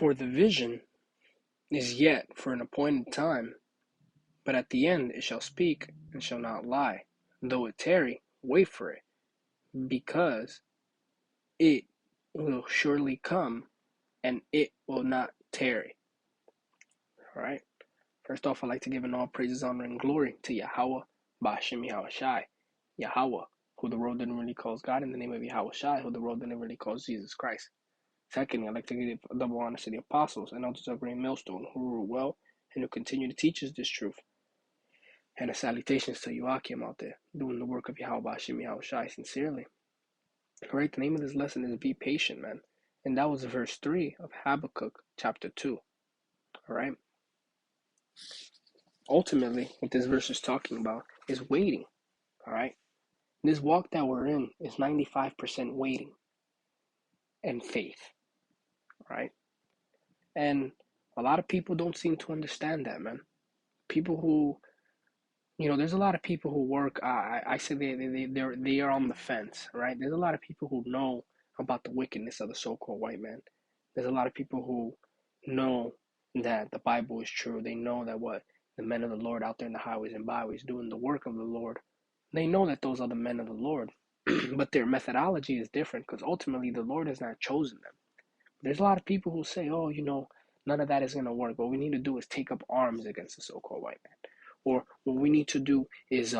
For the vision is yet for an appointed time, but at the end it shall speak and shall not lie. Though it tarry, wait for it, because it will surely come and it will not tarry. All right. First off, I'd like to give an all praises, honor, and glory to Yahweh, Ba'ashem Yahweh Shai, Yahweh, who the world didn't really call God, in the name of Yahweh Shai, who the world didn't really call Jesus Christ. Secondly, I'd like to give a double honor to the apostles and elders of Great Millstone, who rule well and who continue to teach us this truth. And a salutations to Joachim out there, doing the work of Yahweh Ba'ashem Yahweh Shai sincerely. All right, the name of this lesson is Be Patient, man. And that was verse 3 of Habakkuk chapter 2. All right. Ultimately, what this verse is talking about is waiting. All right. This walk that we're in is 95% waiting and faith. All right. And a lot of people don't seem to understand that, man. People who, there's a lot of people who work. I say they are on the fence, right? There's a lot of people who know about the wickedness of the so-called white man. There's a lot of people who know that the Bible is true. They know that what the men of the Lord out there in the highways and byways doing the work of the Lord. They know that those are the men of the Lord, but their methodology is different because ultimately the Lord has not chosen them. There's a lot of people who say, oh, none of that is going to work. What we need to do is take up arms against the so-called white man. Or what we need to do is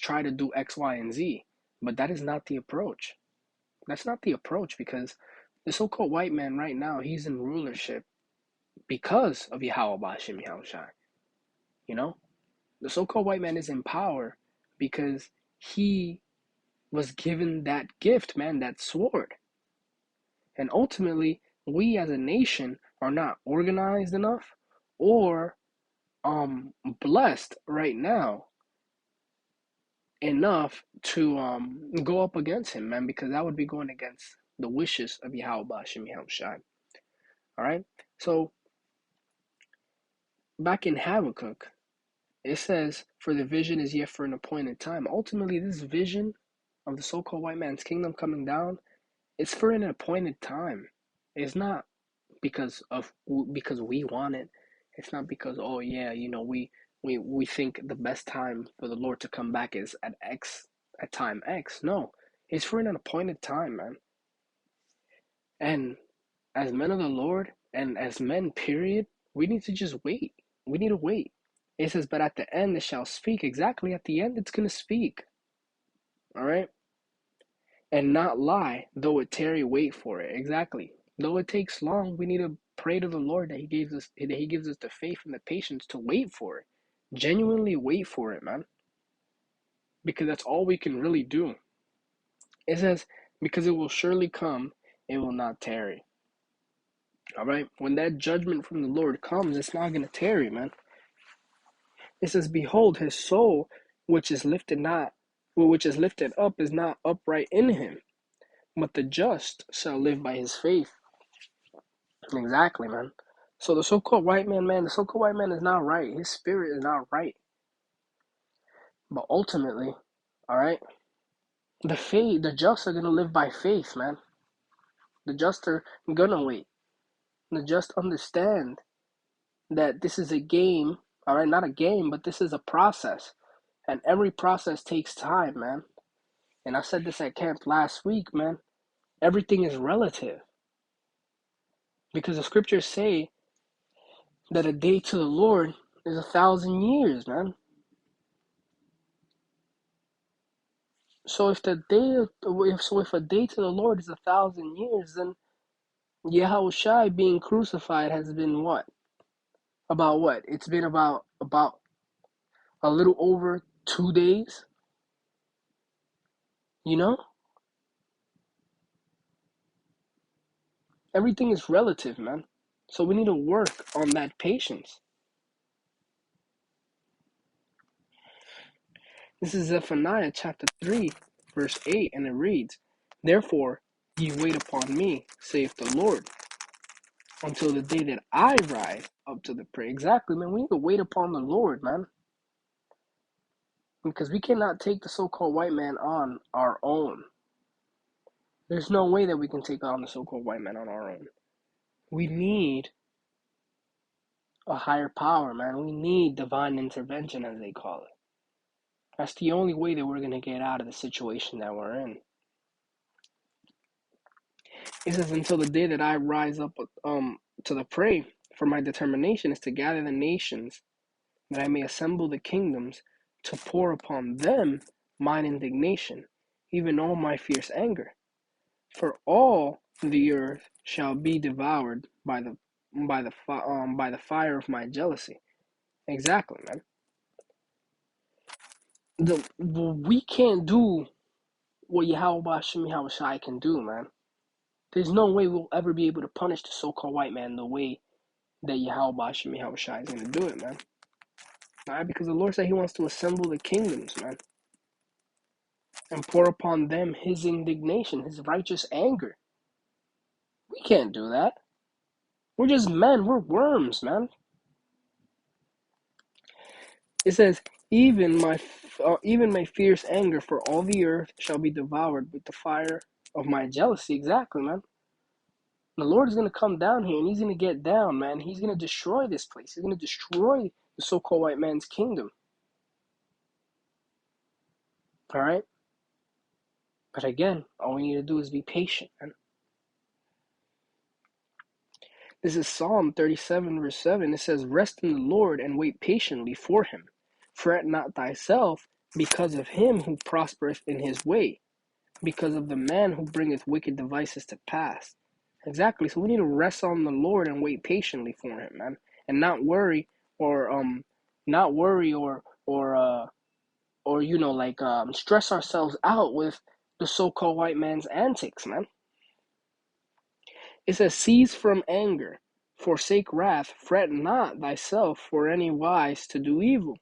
try to do X, Y, and Z. But that is not the approach. That's not the approach, because the so-called white man right now, he's in rulership because of Yahweh Ba'ashem Yahweh Shai. The so-called white man is in power because he was given that gift, man, that sword. And ultimately, we as a nation are not organized enough or blessed right now enough to go up against him, man, because that would be going against the wishes of Yahweh Ba'ashem Yahweh Shai. All right? So, back in Habakkuk, it says, for the vision is yet for an appointed time. Ultimately, this vision of the so-called white man's kingdom coming down, it's for an appointed time. It's not because we want it. It's not because, oh yeah, we think the best time for the Lord to come back is at time X. No, it's for an appointed time, man. And as men of the Lord and as men, period, we need to just wait. We need to wait. It says, but at the end it shall speak. Exactly, at the end it's going to speak. All right? And not lie, though it tarry, wait for it. Exactly. Though it takes long, we need to pray to the Lord that He gives us the faith and the patience to wait for it. Genuinely wait for it, man. Because that's all we can really do. It says, because it will surely come, it will not tarry. All right? When that judgment from the Lord comes, it's not going to tarry, man. It says, behold, his soul, which is lifted up, is not upright in him, but the just shall live by his faith. Exactly, man. So the so-called white man, is not right. His spirit is not right. But ultimately, all right, the just are gonna live by faith, man. The just are gonna wait. The just understand that this is a game, all right, not a game, but this is a process. And every process takes time, man. And I said this at camp last week, man. Everything is relative. Because the scriptures say that a day to the Lord is 1,000 years, man. So if a day to the Lord is 1,000 years, then Yahushua being crucified has been what? About what? It's been about a little over 2 days. Everything is relative, man. So we need to work on that patience. This is Zephaniah chapter 3, verse 8, and it reads, therefore ye wait upon me, saith the Lord, until the day that I rise up to the prey. Exactly, man. We need to wait upon the Lord, man. Because we cannot take the so-called white man on our own. There's no way that we can take on the so-called white man on our own. We need a higher power, man. We need divine intervention, as they call it. That's the only way that we're going to get out of the situation that we're in. He says, until the day that I rise up to the prey, for my determination is to gather the nations, that I may assemble the kingdoms, to pour upon them mine indignation, even all my fierce anger. For all the earth shall be devoured by the fire of my jealousy. Exactly, man. We can't do what Yahweh Shemi Hawashai can do, man. There's no way we'll ever be able to punish the so-called white man the way that Yahweh Shemi Hawashai is going to do it, man. Alright, because the Lord said He wants to assemble the kingdoms, man, and pour upon them His indignation, His righteous anger. We can't do that. We're just men. We're worms, man. It says, even my fierce anger for all the earth shall be devoured with the fire of my jealousy. Exactly, man. The Lord is going to come down here and He's going to get down, man. He's going to destroy this place. He's going to destroy the so-called white man's kingdom. All right? But again, all we need to do is be patient, man. This is Psalm 37, verse 7. It says, rest in the Lord and wait patiently for Him. Fret not thyself because of him who prospereth in his way, because of the man who bringeth wicked devices to pass. Exactly. So we need to rest on the Lord and wait patiently for Him, man, and not worry or stress ourselves out with the so-called white man's antics, man. It says, cease from anger, forsake wrath, fret not thyself for any wise to do evil,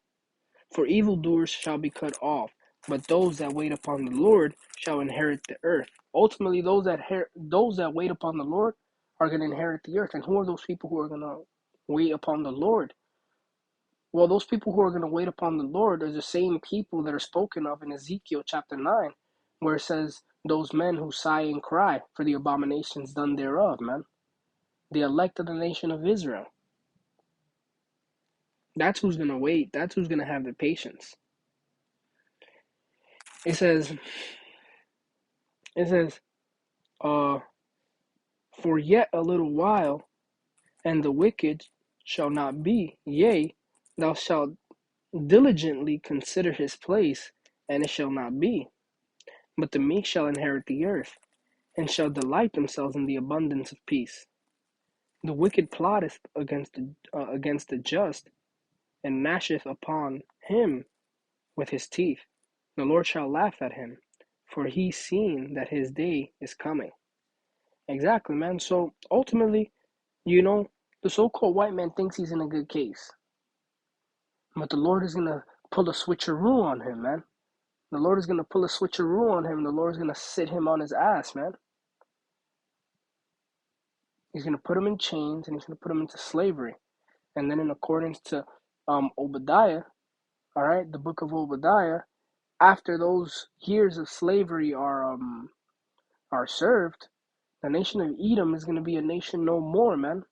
for evildoers shall be cut off, but those that wait upon the Lord shall inherit the earth. Ultimately, those that wait upon the Lord are going to inherit the earth. And who are those people who are going to wait upon the Lord? Well, those people who are going to wait upon the Lord are the same people that are spoken of in Ezekiel chapter 9, where it says, those men who sigh and cry for the abominations done thereof, man. The elect of the nation of Israel. That's who's going to wait. That's who's going to have the patience. It says, for yet a little while, and the wicked shall not be. Yea, thou shalt diligently consider his place, and it shall not be. But the meek shall inherit the earth, and shall delight themselves in the abundance of peace. The wicked plotteth against the just, and gnasheth upon him with his teeth. The Lord shall laugh at him, for he seen that his day is coming. Exactly, man. So ultimately, the so-called white man thinks he's in a good case. But the Lord is going to pull a switcheroo on him, man. The Lord is going to pull a switcheroo on him. The Lord is going to sit him on his ass, man. He's going to put him in chains, and He's going to put him into slavery. And then in accordance to Obadiah, all right, the book of Obadiah, after those years of slavery are served, the nation of Edom is going to be a nation no more, man.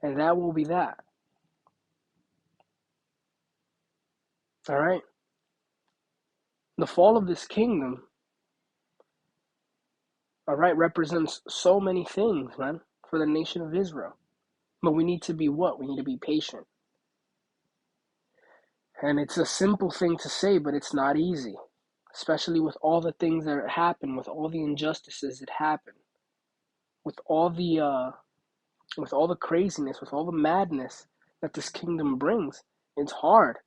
And that will be that. All right? The fall of this kingdom, all right, represents so many things, man, for the nation of Israel. But we need to be what? We need to be patient. And it's a simple thing to say, but it's not easy. Especially with all the things that happen, with all the injustices that happen, with all the craziness, with all the madness that this kingdom brings. It's hard.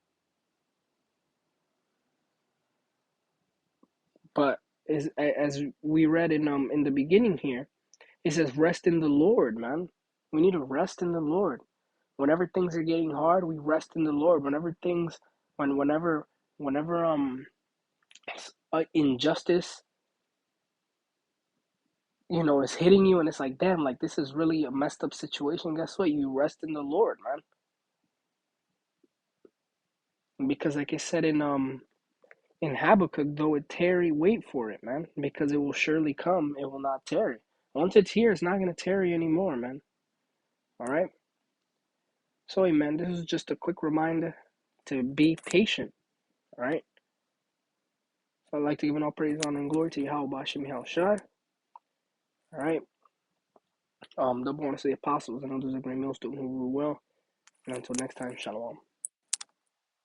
But as we read in the beginning here, it says rest in the Lord, man. We need to rest in the Lord. Whenever things are getting hard, we rest in the Lord. Whenever injustice, is hitting you, and it's like, damn, like this is really a messed up situation. Guess what? You rest in the Lord, man. Because like I said In Habakkuk, though it tarry, wait for it, man, because it will surely come. It will not tarry. Once it's here, it's not going to tarry anymore, man. All right? So, amen, this is just a quick reminder to be patient. All right? So I'd like to give an all praise, honor, and glory to Yahweh Bashem Yahushai. All right? The bonus of the apostles and others of great millstone who rule well. And until next time, shalom.